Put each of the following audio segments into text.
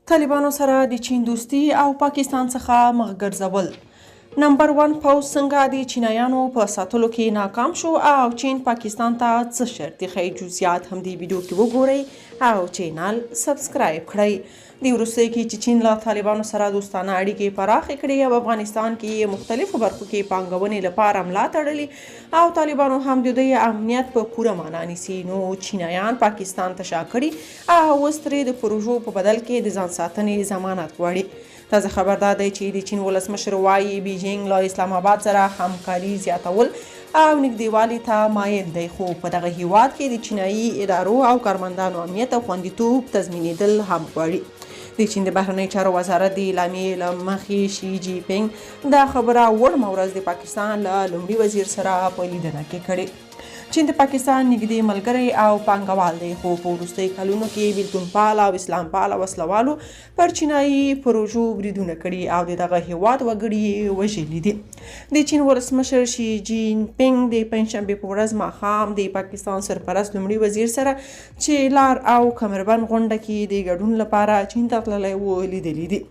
طالبانو سره د چین دوستي او پاکستان څخه مخ ګرځول. نمبر 1 پوځ څنګه د چینایانو په ساتلو کې ناکام شو او چین پاکستان ته څه شرط ښیي، جزئیات هم دې ویډیو کې وګورئ او چینل سبسکرایب کړئ. د وروستیو کې چې چین له طالبانو سره دوستانه اړیکې پراخې کړې او افغانستان کې مختلفو برخو کې پانګونې لپاره ملا تړلې او طالبانو هم د دوی امنیت په پوره معنا نیسي، نو چینایان پاکستان ته شا کړي او اوس ترې د پروژو په بدل کې د ځان ساتنې ضمانت غواړي. تازه خبر دا دی چې د چین ولسمشر وایي بیجینګ له اسلام آباد سره همکاري زیاتول او نږدېوالي ته مایل دی، خو په دغه هیواد کې د چینایي ادارو او کارمندانو امنیت او خوندیتوب تضمینېدل هم غواړي. د چین د بهرنیو چارو وزارت د اعلامیې له مخې شي جي پینګ دا خبره وړمه ورځ د پاکستان له لومړي وزیر سره په لیدنه کې کړې. چین د پاکستان نږدې ملګری او پانګوال دی، خو په وروستیو کلونو کې بیلتونپال او اسلام پال وسلوالو پر چینایي پروژو بریدونه کړي او د دغه هیواد وګړي یې وژلي دي. د چین ولسمشر شي جین پینګ د پنجشنبې په ورځ ماښام د پاکستان سرپرست لومړي وزیر سره چې لار او کمربند غونډه کې د ګډون لپاره چین ته تللی و لیدلي دي.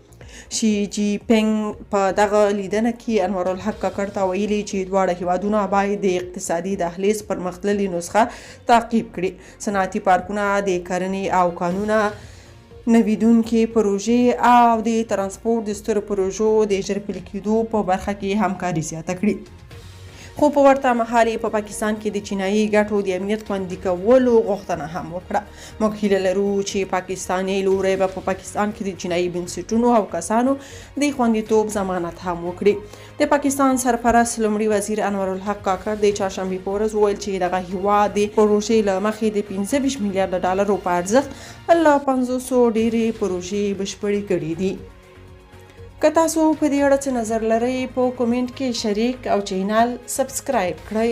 شي جي پینګ په دغه لیدنه کې انوارالحق کاکړ ته ویلي چې دواړه هیوادونه باید د اقتصادي دهلیز پرمختللې نسخه تعقیب کړي، صنعتي پارکونه، د کرنې او کانونه نویدونکې پروژې او د ترانسپورت د سترو پروژو د ژر پلي کېدو په برخه کې همکاري زیاته کړي. خو په ورته مهال په پاکستان کې د چینایي ګټو د امنیت خوندي کولو غوښتنه هم وکړه. موږ هیله لرو چې پاکستاني لوری به په پاکستان کې د چینایي بنسټونو او کسانو د خوندیتوب ضمانت هم وکړي. د پاکستان سرپرست لومړي وزیر انوارالحق کاکړ د چهارشنبې په ورځ وویل چې دغه هیواد د پروژې له مخې د 25 میلیارډ ډالرو په ارزښت له 500 ډېرې پروژې بشپړې کړې دي. که تاسو په دې اړه څه نظر لرئ په کومنټ کې شریک او چینل سبسکرایب کړئ.